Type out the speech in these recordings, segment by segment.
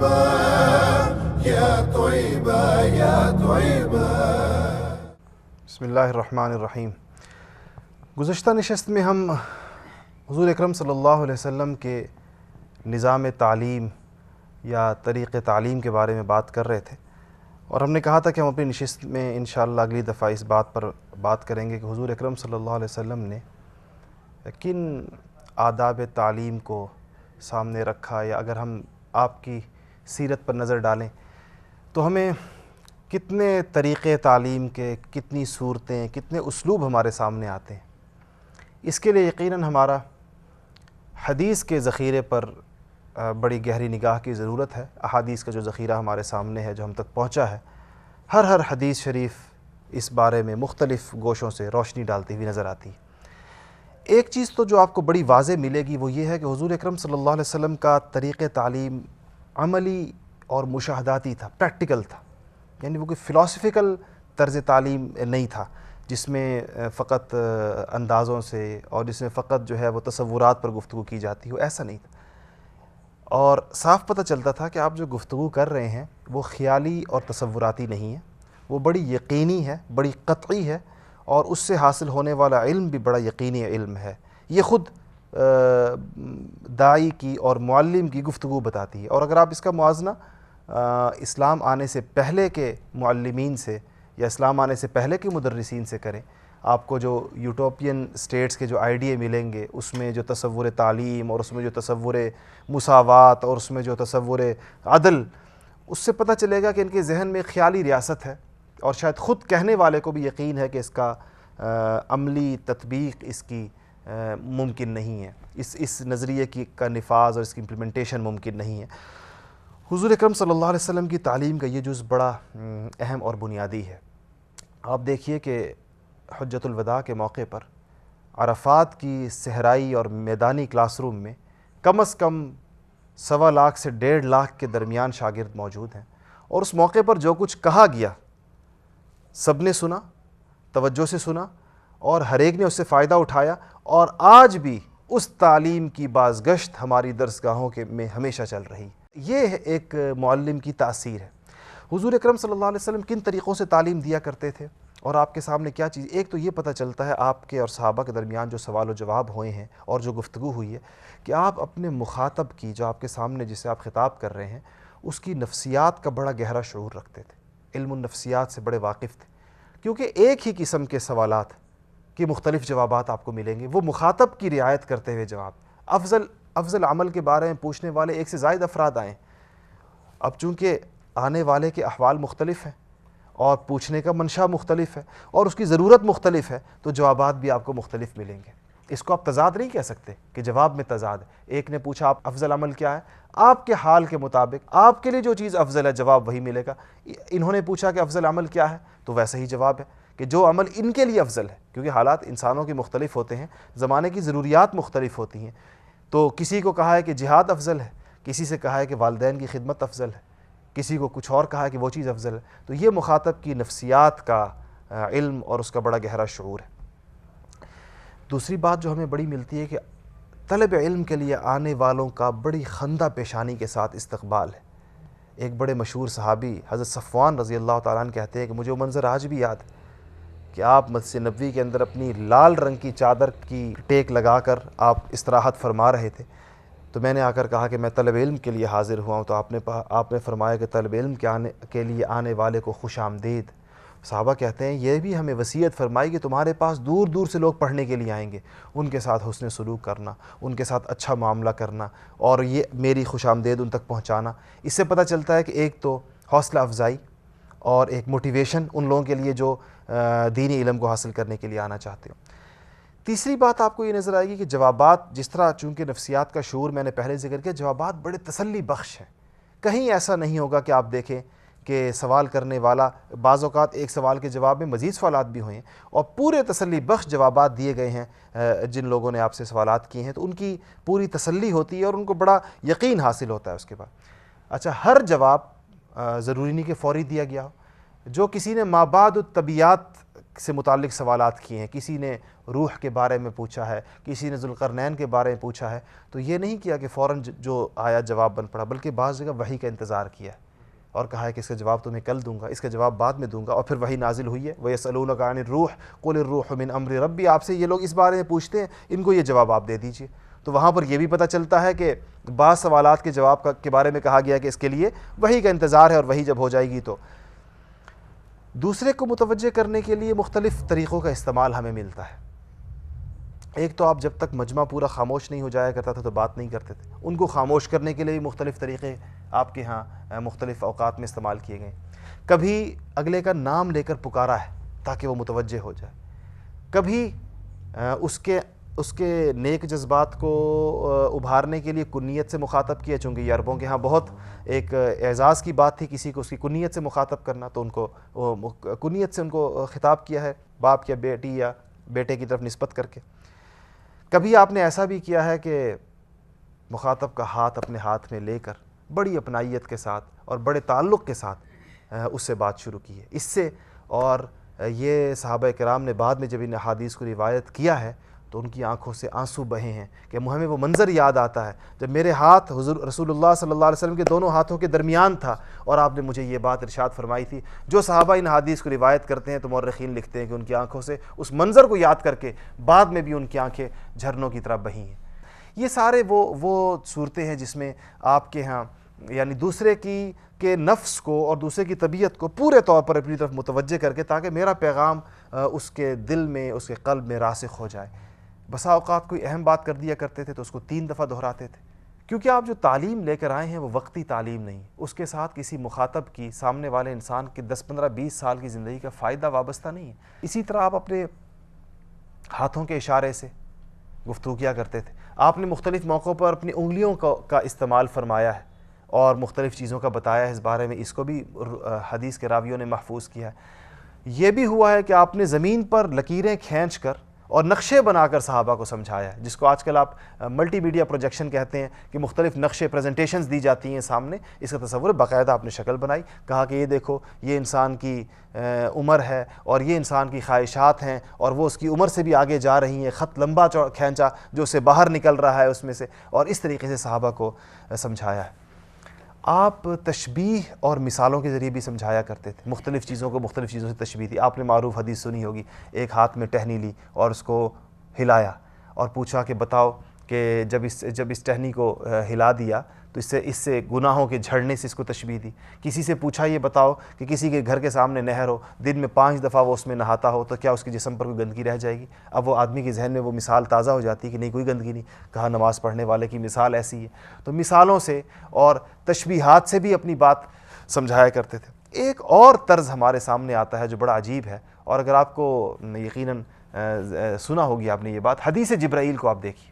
طيبة يا طيبة يا طيبة. بسم اللہ الرحمن الرحیم. گزشتہ نشست میں ہم حضور اکرم صلی اللہ علیہ وسلم کے نظام تعلیم یا طریق تعلیم کے بارے میں بات کر رہے تھے، اور ہم نے کہا تھا کہ ہم اپنی نشست میں انشاءاللہ اگلی دفعہ اس بات پر بات کریں گے کہ حضور اکرم صلی اللہ علیہ وسلم نے کن آداب تعلیم کو سامنے رکھا، یا اگر ہم آپ کی سیرت پر نظر ڈالیں تو ہمیں کتنے طریقے تعلیم کے، کتنی صورتیں، کتنے اسلوب ہمارے سامنے آتے ہیں. اس کے لیے یقیناً ہمارا حدیث کے ذخیرے پر بڑی گہری نگاہ کی ضرورت ہے. احادیث کا جو ذخیرہ ہمارے سامنے ہے، جو ہم تک پہنچا ہے، ہر حدیث شریف اس بارے میں مختلف گوشوں سے روشنی ڈالتی ہوئی نظر آتی ہے. ایک چیز تو جو آپ کو بڑی واضح ملے گی وہ یہ ہے کہ حضور اکرم صلی اللہ علیہ وسلم کا طریق تعلیم عملی اور مشاہداتی تھا، پریکٹیکل تھا. یعنی وہ کوئی فلاسفیکل طرز تعلیم نہیں تھا جس میں فقط اندازوں سے اور جس میں فقط جو ہے وہ تصورات پر گفتگو کی جاتی ہو، ایسا نہیں تھا. اور صاف پتہ چلتا تھا کہ آپ جو گفتگو کر رہے ہیں وہ خیالی اور تصوراتی نہیں ہے، وہ بڑی یقینی ہے، بڑی قطعی ہے، اور اس سے حاصل ہونے والا علم بھی بڑا یقینی علم ہے. یہ خود داعی کی اور معلم کی گفتگو بتاتی ہے. اور اگر آپ اس کا موازنہ اسلام آنے سے پہلے کے معلمین سے یا اسلام آنے سے پہلے کے مدرسین سے کریں، آپ کو جو یوٹوپین سٹیٹس کے جو آئیڈیے ملیں گے، اس میں جو تصور تعلیم اور اس میں جو تصور مساوات اور اس میں جو تصور عدل، اس سے پتہ چلے گا کہ ان کے ذہن میں خیالی ریاست ہے، اور شاید خود کہنے والے کو بھی یقین ہے کہ اس کا عملی تطبیق اس کی ممکن نہیں ہے، اس نظریے کا نفاذ اور اس کی امپلیمنٹیشن ممکن نہیں ہے. حضور اکرم صلی اللہ علیہ وسلم کی تعلیم کا یہ جز بڑا اہم اور بنیادی ہے. آپ دیکھیے کہ حجۃ الوداع کے موقع پر عرفات کی صحرائی اور میدانی کلاس روم میں کم از کم 1.25 لاکھ سے 1.5 لاکھ کے درمیان شاگرد موجود ہیں، اور اس موقع پر جو کچھ کہا گیا سب نے سنا، توجہ سے سنا، اور ہر ایک نے اس سے فائدہ اٹھایا. اور آج بھی اس تعلیم کی بازگشت ہماری درسگاہوں میں ہمیشہ چل رہی. یہ ایک معلم کی تاثیر ہے. حضور اکرم صلی اللہ علیہ وسلم کن طریقوں سے تعلیم دیا کرتے تھے اور آپ کے سامنے کیا چیز. ایک تو یہ پتہ چلتا ہے آپ کے اور صحابہ کے درمیان جو سوال و جواب ہوئے ہیں اور جو گفتگو ہوئی ہے کہ آپ اپنے مخاطب کی، جو آپ کے سامنے جسے آپ خطاب کر رہے ہیں، اس کی نفسیات کا بڑا گہرا شعور رکھتے تھے، علم النفسیات سے بڑے واقف تھے. کیونکہ ایک ہی قسم کے سوالات کے مختلف جوابات آپ کو ملیں گے، وہ مخاطب کی رعایت کرتے ہوئے جواب. افضل عمل کے بارے میں پوچھنے والے ایک سے زائد افراد آئیں. اب چونکہ آنے والے کے احوال مختلف ہیں اور پوچھنے کا منشا مختلف ہے اور اس کی ضرورت مختلف ہے، تو جوابات بھی آپ کو مختلف ملیں گے. اس کو آپ تضاد نہیں کہہ سکتے کہ جواب میں تضاد ہے. ایک نے پوچھا آپ افضل عمل کیا ہے، آپ کے حال کے مطابق آپ کے لیے جو چیز افضل ہے جواب وہی ملے گا. انہوں نے پوچھا کہ افضل عمل کیا ہے، تو ویسا ہی جواب ہے کہ جو عمل ان کے لیے افضل ہے، کیونکہ حالات انسانوں کے مختلف ہوتے ہیں، زمانے کی ضروریات مختلف ہوتی ہیں. تو کسی کو کہا ہے کہ جہاد افضل ہے، کسی سے کہا ہے کہ والدین کی خدمت افضل ہے، کسی کو کچھ اور کہا ہے کہ وہ چیز افضل ہے. تو یہ مخاطب کی نفسیات کا علم اور اس کا بڑا گہرا شعور ہے. دوسری بات جو ہمیں بڑی ملتی ہے کہ طلب علم کے لیے آنے والوں کا بڑی خندہ پیشانی کے ساتھ استقبال ہے. ایک بڑے مشہور صحابی حضرت صفوان رضی اللہ تعالیٰ عنہ کہتے ہیں کہ مجھے وہ منظر آج بھی یاد ہے کہ آپ مسجد نبوی کے اندر اپنی لال رنگ کی چادر کی ٹیک لگا کر آپ استراحت فرما رہے تھے. تو میں نے آ کر کہا کہ میں طلب علم کے لیے حاضر ہوا ہوں. تو آپ نے فرمایا کہ طلب علم کے لیے آنے والے کو خوش آمدید. صحابہ کہتے ہیں یہ بھی ہمیں وصیت فرمائی کہ تمہارے پاس دور دور سے لوگ پڑھنے کے لیے آئیں گے، ان کے ساتھ حسن سلوک کرنا، ان کے ساتھ اچھا معاملہ کرنا، اور یہ میری خوش آمدید ان تک پہنچانا. اس سے پتہ چلتا ہے کہ ایک تو حوصلہ افزائی اور ایک موٹیویشن ان لوگوں کے لیے جو دینی علم کو حاصل کرنے کے لیے آنا چاہتے ہو. تیسری بات آپ کو یہ نظر آئے گی کہ جوابات، جس طرح چونکہ نفسیات کا شعور میں نے پہلے ذکر کیا، جوابات بڑے تسلی بخش ہیں. کہیں ایسا نہیں ہوگا کہ آپ دیکھیں کہ سوال کرنے والا بعض اوقات ایک سوال کے جواب میں مزید سوالات بھی ہوئے ہیں اور پورے تسلی بخش جوابات دیے گئے ہیں جن لوگوں نے آپ سے سوالات کیے ہیں، تو ان کی پوری تسلی ہوتی ہے اور ان کو بڑا یقین حاصل ہوتا ہے اس کے بعد. اچھا، ہر جواب ضروری نہیں کہ فوری دیا گیا ہو. جو کسی نے مابعد الطبیعات سے متعلق سوالات کیے ہیں، کسی نے روح کے بارے میں پوچھا ہے، کسی نے ذوالقرنین کے بارے میں پوچھا ہے، تو یہ نہیں کیا کہ فوراً جو آیا جواب بن پڑا، بلکہ بعض جگہ وحی کا انتظار کیا ہے اور کہا ہے کہ اس کا جواب تمہیں کل دوں گا، اس کا جواب بعد میں دوں گا، اور پھر وحی نازل ہوئی ہے۔ وَيَسْأَلُونَكَ عَنِ الرُّوحِ قُلِ الرُّوحُ مِنْ أَمْرِ رَبِّي، آپ سے یہ لوگ اس بارے میں پوچھتے ہیں، ان کو یہ جواب آپ دے دیجئے۔ تو وہاں پر یہ بھی پتہ چلتا ہے کہ بعض سوالات کے جواب کے بارے میں کہا گیا کہ اس کے لیے وحی کا انتظار ہے، اور وحی جب ہو جائے گی تو دوسرے کو متوجہ کرنے کے لیے مختلف طریقوں کا استعمال ہمیں ملتا ہے۔ ایک تو آپ جب تک مجمع پورا خاموش نہیں ہو جایا کرتا تھا تو بات نہیں کرتے تھے، ان کو خاموش کرنے کے لیے بھی مختلف طریقے آپ کے ہاں مختلف اوقات میں استعمال کیے گئے۔ کبھی اگلے کا نام لے کر پکارا ہے تاکہ وہ متوجہ ہو جائے، کبھی اس کے نیک جذبات کو ابھارنے کے لیے کنیت سے مخاطب کیا، چونکہ یہ عربوں کے ہاں بہت ایک اعزاز کی بات تھی کسی کو اس کی کنیت سے مخاطب کرنا، تو ان کو کنیت سے ان کو خطاب کیا ہے، باپ یا بیٹی یا بیٹے کی طرف نسبت کر کے۔ کبھی آپ نے ایسا بھی کیا ہے کہ مخاطب کا ہاتھ اپنے ہاتھ میں لے کر بڑی اپنائیت کے ساتھ اور بڑے تعلق کے ساتھ اس سے بات شروع کی ہے۔ اس سے اور یہ صحابہ کرام نے بعد میں جب ان احادیث کو روایت کیا ہے تو ان کی آنکھوں سے آنسو بہے ہیں کہ ہمیں وہ منظر یاد آتا ہے جب میرے ہاتھ حضور رسول اللہ صلی اللہ علیہ وسلم کے دونوں ہاتھوں کے درمیان تھا اور آپ نے مجھے یہ بات ارشاد فرمائی تھی۔ جو صحابہ ان حدیث کو روایت کرتے ہیں تو مورخین لکھتے ہیں کہ ان کی آنکھوں سے اس منظر کو یاد کر کے بعد میں بھی ان کی آنکھیں جھرنوں کی طرح بہی ہیں۔ یہ سارے وہ صورتیں ہیں جس میں آپ کے ہاں یعنی دوسرے کے نفس کو اور دوسرے کی طبیعت کو پورے طور پر اپنی طرف متوجہ کر کے تاکہ میرا پیغام اس کے دل میں اس کے قلب میں راسخ ہو جائے۔ بسا اوقات کوئی اہم بات کر دیا کرتے تھے تو اس کو 3 دفعہ دہراتے تھے، کیونکہ آپ جو تعلیم لے کر آئے ہیں وہ وقتی تعلیم نہیں، اس کے ساتھ کسی مخاطب کی سامنے والے انسان کے 10 15 20 سال کی زندگی کا فائدہ وابستہ نہیں ہے۔ اسی طرح آپ اپنے ہاتھوں کے اشارے سے گفتگو کیا کرتے تھے، آپ نے مختلف موقعوں پر اپنی انگلیوں کا استعمال فرمایا ہے اور مختلف چیزوں کا بتایا ہے اس بارے میں، اس کو بھی حدیث کے راویوں نے محفوظ کیا ہے۔ یہ بھی ہوا ہے کہ آپ نے زمین پر لکیریں کھینچ کر اور نقشے بنا کر صحابہ کو سمجھایا ہے، جس کو آج کل آپ ملٹی میڈیا پروجیکشن کہتے ہیں کہ مختلف نقشے پریزنٹیشنز دی جاتی ہیں سامنے، اس کا تصور باقاعدہ آپ نے شکل بنائی، کہا کہ یہ دیکھو یہ انسان کی عمر ہے اور یہ انسان کی خواہشات ہیں اور وہ اس کی عمر سے بھی آگے جا رہی ہیں، خط لمبا کھینچا جو اسے باہر نکل رہا ہے اس میں سے، اور اس طریقے سے صحابہ کو سمجھایا ہے۔ آپ تشبیہ اور مثالوں کے ذریعے بھی سمجھایا کرتے تھے، مختلف چیزوں کو مختلف چیزوں سے تشبیہ تھی۔ آپ نے معروف حدیث سنی ہوگی، ایک ہاتھ میں ٹہنی لی اور اس کو ہلایا اور پوچھا کہ بتاؤ کہ جب اس ٹہنی کو ہلا دیا تو اس سے گناہوں کے جھڑنے سے اس کو تشبیہ دی۔ کسی سے پوچھا یہ بتاؤ کہ کسی کے گھر کے سامنے نہر ہو، دن میں 5 دفعہ وہ اس میں نہاتا ہو تو کیا اس کے جسم پر کوئی گندگی رہ جائے گی؟ اب وہ آدمی کے ذہن میں وہ مثال تازہ ہو جاتی ہے کہ نہیں کوئی گندگی نہیں، کہا نماز پڑھنے والے کی مثال ایسی ہے۔ تو مثالوں سے اور تشبیہات سے بھی اپنی بات سمجھایا کرتے تھے۔ ایک اور طرز ہمارے سامنے آتا ہے جو بڑا عجیب ہے، اور اگر آپ کو یقیناً سنا ہوگی آپ نے یہ بات، حدیث جبرائیل کو آپ دیکھیے،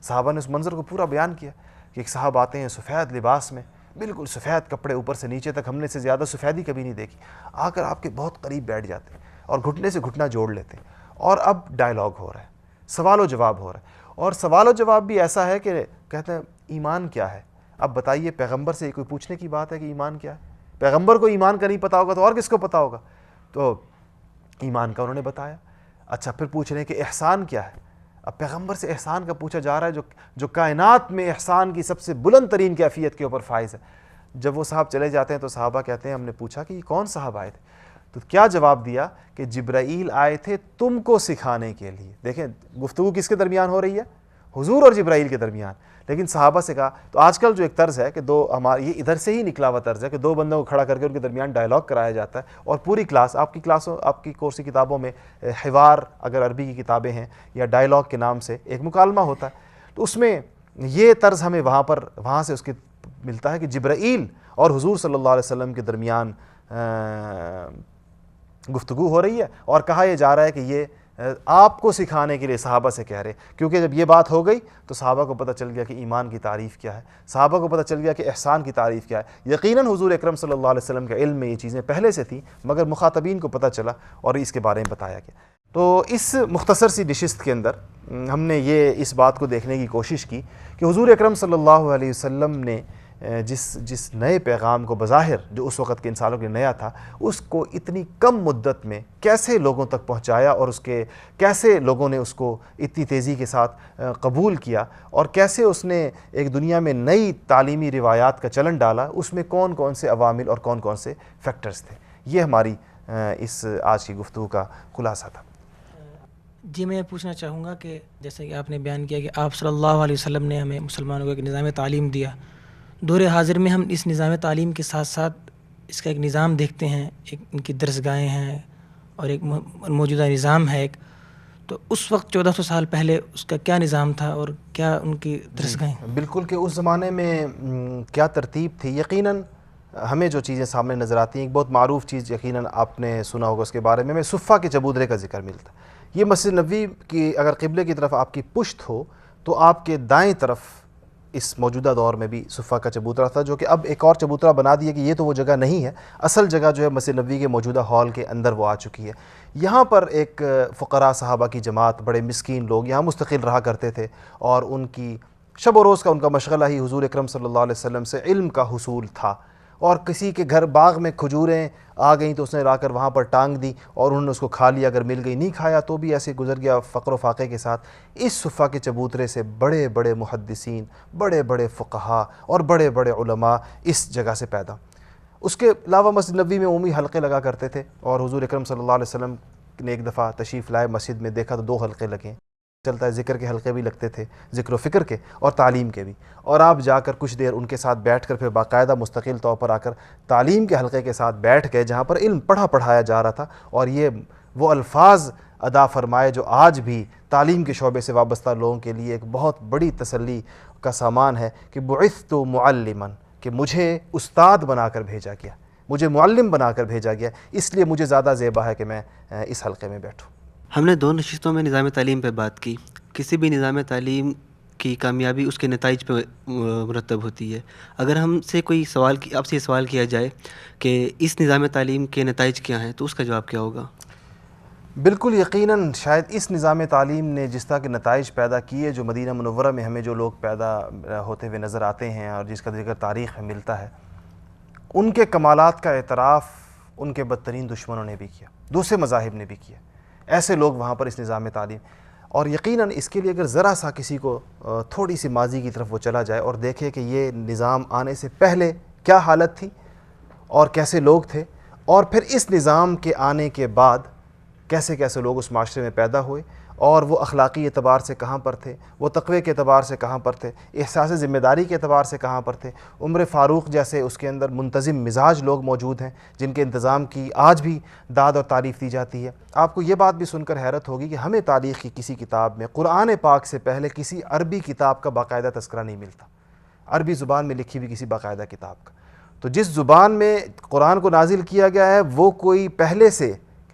صحابہ نے اس منظر کو پورا بیان کیا کہ ایک صاحب آتے ہیں سفید لباس میں، بالکل سفید کپڑے اوپر سے نیچے تک، ہم نے سے زیادہ سفیدی کبھی نہیں دیکھی، آ کر آپ کے بہت قریب بیٹھ جاتے ہیں اور گھٹنے سے گھٹنا جوڑ لیتے ہیں، اور اب ڈائلاگ ہو رہا ہے، سوال و جواب ہو رہا ہے، اور سوال و جواب بھی ایسا ہے کہ کہتے ہیں ایمان کیا ہے؟ اب بتائیے، پیغمبر سے کوئی پوچھنے کی بات ہے کہ ایمان کیا ہے؟ پیغمبر کو ایمان کا نہیں پتا ہوگا تو اور کس کو پتا ہوگا؟ تو ایمان کا انہوں نے بتایا۔ اچھا، پھر پوچھ رہے ہیں کہ احسان کیا ہے؟ اب پیغمبر سے احسان کا پوچھا جا رہا ہے جو کائنات میں احسان کی سب سے بلند ترین کیفیت کے اوپر فائز ہے۔ جب وہ صاحب چلے جاتے ہیں تو صحابہ کہتے ہیں ہم نے پوچھا کہ یہ کون صاحب آئے تھے؟ تو کیا جواب دیا کہ جبرائیل آئے تھے تم کو سکھانے کے لیے۔ دیکھیں گفتگو کس کے درمیان ہو رہی ہے؟ حضور اور جبرائیل کے درمیان، لیکن صحابہ سے کہا۔ تو آج کل جو ایک طرز ہے کہ یہ ادھر سے ہی نکلا ہوا طرز ہے کہ 2 بندوں کو کھڑا کر کے ان کے درمیان ڈائلاگ کرایا جاتا ہے، اور پوری کلاس آپ کی کورس کی کتابوں میں حوار، اگر عربی کی کتابیں ہیں، یا ڈائلاگ کے نام سے ایک مکالمہ ہوتا ہے، تو اس میں یہ طرز ہمیں وہاں سے اس کے ملتا ہے کہ جبرائیل اور حضور صلی اللہ علیہ وسلم کے درمیان گفتگو ہو رہی ہے، اور کہا یہ جا رہا ہے کہ یہ آپ کو سکھانے کے لیے صحابہ سے کہہ رہے، کیونکہ جب یہ بات ہو گئی تو صحابہ کو پتہ چل گیا کہ ایمان کی تعریف کیا ہے، صحابہ کو پتہ چل گیا کہ احسان کی تعریف کیا ہے۔ یقیناً حضور اکرم صلی اللہ علیہ وسلم کے علم میں یہ چیزیں پہلے سے تھیں، مگر مخاطبین کو پتہ چلا اور اس کے بارے میں بتایا گیا۔ تو اس مختصر سی نشست کے اندر ہم نے اس بات کو دیکھنے کی کوشش کی کہ حضور اکرم صلی اللہ علیہ وسلم نے جس نئے پیغام کو بظاہر جو اس وقت کے انسانوں کے نیا تھا، اس کو اتنی کم مدت میں کیسے لوگوں تک پہنچایا، اور اس کے کیسے لوگوں نے اس کو اتنی تیزی کے ساتھ قبول کیا، اور کیسے اس نے ایک دنیا میں نئی تعلیمی روایات کا چلن ڈالا، اس میں کون کون سے عوامل اور کون کون سے فیکٹرز تھے۔ یہ ہماری اس آج کی گفتگو کا خلاصہ تھا۔ جی میں پوچھنا چاہوں گا کہ جیسے کہ آپ نے بیان کیا کہ آپ صلی اللہ علیہ وسلم نے ہمیں مسلمانوں کو ایک نظام تعلیم دیا، دور حاضر میں ہم اس نظام تعلیم کے ساتھ ساتھ اس کا ایک نظام دیکھتے ہیں، ایک ان کی درسگاہیں ہیں اور ایک موجودہ نظام ہے ایک، تو اس وقت 1400 سال پہلے اس کا کیا نظام تھا اور کیا ان کی درسگاہیں؟ بالکل کہ اس زمانے میں کیا ترتیب تھی، یقیناً ہمیں جو چیزیں سامنے نظر آتی ہیں، ایک بہت معروف چیز یقیناً آپ نے سنا ہوگا اس کے بارے میں صفہ کے چبودرے کا ذکر ملتا ہے۔ یہ مسجد نبوی کی اگر قبلے کی طرف آپ کی پشت ہو تو آپ کے دائیں طرف اس موجودہ دور میں بھی صفہ کا چبوترا تھا، جو کہ اب ایک اور چبوترا بنا دیا کہ یہ تو وہ جگہ نہیں ہے، اصل جگہ جو ہے مسجد نبوی کے موجودہ ہال کے اندر وہ آ چکی ہے۔ یہاں پر ایک فقراء صحابہ کی جماعت، بڑے مسکین لوگ یہاں مستقل رہا کرتے تھے، اور ان کی شب و روز کا ان کا مشغلہ ہی حضور اکرم صلی اللہ علیہ وسلم سے علم کا حصول تھا۔ اور کسی کے گھر باغ میں کھجوریں آ گئیں تو اس نے لا کر وہاں پر ٹانگ دی اور انہوں نے اس کو کھا لیا، اگر مل گئی نہیں کھایا تو بھی ایسے گزر گیا فقر و فاقے کے ساتھ۔ اس صفہ کے چبوترے سے بڑے بڑے محدثین، بڑے بڑے فقہاء اور بڑے بڑے علماء اس جگہ سے پیدا۔ اس کے علاوہ مسجد نبوی میں عمومی حلقے لگا کرتے تھے، اور حضور اکرم صلی اللہ علیہ وسلم نے ایک دفعہ تشریف لائے مسجد میں، دیکھا تو 2 حلقے لگے، چلتا ہے ذکر کے حلقے بھی لگتے تھے، ذکر و فکر کے اور تعلیم کے بھی، اور آپ جا کر کچھ دیر ان کے ساتھ بیٹھ کر پھر باقاعدہ مستقل طور پر آ کر تعلیم کے حلقے کے ساتھ بیٹھ گئے جہاں پر علم پڑھایا جا رہا تھا، اور یہ وہ الفاظ ادا فرمائے جو آج بھی تعلیم کے شعبے سے وابستہ لوگوں کے لیے ایک بہت بڑی تسلی کا سامان ہے کہ بعثت معلما، کہ مجھے استاد بنا کر بھیجا گیا، مجھے معلم بنا کر بھیجا گیا، اس لیے مجھے زیادہ زیبا ہے کہ میں اس حلقے میں بیٹھوں۔ ہم نے 2 نشستوں میں نظام تعلیم پہ بات کی۔ کسی بھی نظام تعلیم کی کامیابی اس کے نتائج پہ مرتب ہوتی ہے۔ اگر ہم سے کوئی آپ سے یہ سوال کیا جائے کہ اس نظام تعلیم کے نتائج کیا ہیں تو اس کا جواب کیا ہوگا؟ بالکل یقیناً شاید اس نظام تعلیم نے جس طرح کے نتائج پیدا کیے، جو مدینہ منورہ میں ہمیں جو لوگ پیدا ہوتے ہوئے نظر آتے ہیں اور جس کا ذکر تاریخ میں ملتا ہے، ان کے کمالات کا اعتراف ان کے بدترین دشمنوں نے بھی کیا، دوسرے مذاہب نے بھی کیا، ایسے لوگ وہاں پر اس نظام تعلیم، اور یقیناً اس کے لیے اگر ذرا سا کسی کو تھوڑی سی ماضی کی طرف وہ چلا جائے اور دیکھے کہ یہ نظام آنے سے پہلے کیا حالت تھی اور کیسے لوگ تھے، اور پھر اس نظام کے آنے کے بعد کیسے کیسے لوگ اس معاشرے میں پیدا ہوئے، اور وہ اخلاقی اعتبار سے کہاں پر تھے، وہ تقوی کے اعتبار سے کہاں پر تھے، احساس ذمہ داری کے اعتبار سے کہاں پر تھے۔ عمر فاروق جیسے اس کے اندر منتظم مزاج لوگ موجود ہیں جن کے انتظام کی آج بھی داد اور تعریف دی جاتی ہے۔ آپ کو یہ بات بھی سن کر حیرت ہوگی کہ ہمیں تاریخ کی کسی کتاب میں قرآن پاک سے پہلے کسی عربی کتاب کا باقاعدہ تذکرہ نہیں ملتا، عربی زبان میں لکھی ہوئی کسی باقاعدہ کتاب کا۔ تو جس زبان میں قرآن کو نازل کیا گیا ہے وہ کوئی پہلے سے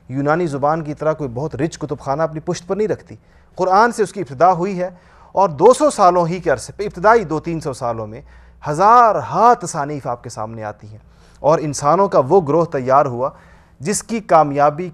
یونانی زبان کی طرح کوئی بہت رچ کتب خانہ اپنی پشت پر نہیں رکھتی، قرآن سے اس کی ابتدا ہوئی ہے، اور 200 سالوں ہی کے عرصے پہ، ابتدائی 200-300 سالوں میں ہزارہا تصانیف آپ کے سامنے آتی ہیں، اور انسانوں کا وہ گروہ تیار ہوا جس کی کامیابی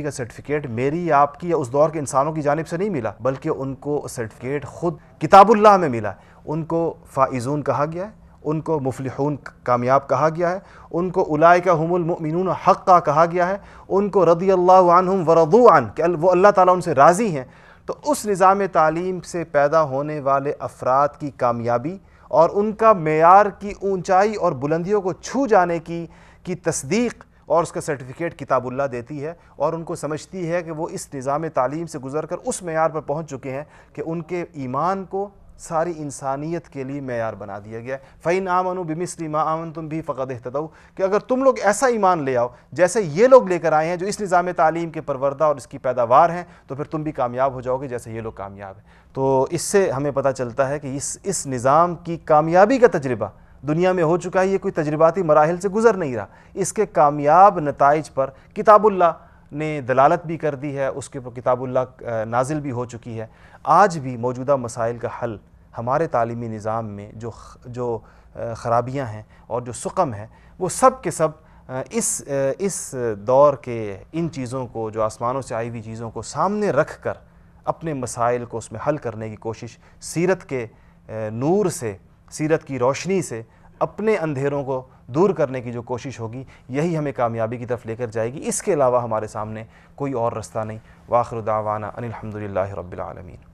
کا سرٹیفکیٹ میری آپ کی یا اس دور کے انسانوں کی جانب سے نہیں ملا، بلکہ ان کو سرٹیفکیٹ خود کتاب اللہ میں ملا۔ ان کو فائزون کہا گیا ہے، ان کو مفلحون کامیاب کہا گیا ہے، ان کو اولئک هم المؤمنون حقا کہا گیا ہے، ان کو رضی اللہ عنہم ورضوا عنہ، کہ وہ اللہ تعالیٰ ان سے راضی ہیں۔ تو اس نظام تعلیم سے پیدا ہونے والے افراد کی کامیابی اور ان کا معیار کی اونچائی اور بلندیوں کو چھو جانے کی تصدیق اور اس کا سرٹیفکیٹ کتاب اللہ دیتی ہے، اور ان کو سمجھتی ہے کہ وہ اس نظام تعلیم سے گزر کر اس معیار پر پہنچ چکے ہیں کہ ان کے ایمان کو ساری انسانیت کے لیے معیار بنا دیا گیا ہے۔ فَإِنْ آمَنُوا بِمِثْلِ مَا آمَنْتُمْ بِهِ فَقَدِ اهْتَدَوْا، کہ اگر تم لوگ ایسا ایمان لے آؤ جیسے یہ لوگ لے کر آئے ہیں جو اس نظام تعلیم کے پروردہ اور اس کی پیداوار ہیں، تو پھر تم بھی کامیاب ہو جاؤ گے جیسے یہ لوگ کامیاب ہیں۔ تو اس سے ہمیں پتہ چلتا ہے کہ اس نظام کی کامیابی کا تجربہ دنیا میں ہو چکا ہے، یہ کوئی تجرباتی مراحل سے گزر نہیں رہا، اس کے کامیاب نتائج پر کتاب اللہ نے دلالت بھی کر دی ہے، اس کے اوپر کتاب اللہ نازل بھی ہو چکی ہے۔ آج بھی موجودہ مسائل کا حل ہمارے تعلیمی نظام میں جو خرابیاں ہیں اور جو سقم ہیں، وہ سب کے سب اس دور کے ان چیزوں کو، جو آسمانوں سے آئی ہوئی چیزوں کو سامنے رکھ کر اپنے مسائل کو اس میں حل کرنے کی کوشش سیرت کے نور سے سیرت کی روشنی سے اپنے اندھیروں کو دور کرنے کی جو کوشش ہوگی یہی ہمیں کامیابی کی طرف لے کر جائے گی. اس کے علاوہ ہمارے سامنے کوئی اور رستہ نہیں. وآخر دعوانا ان الحمد للہ رب العالمین.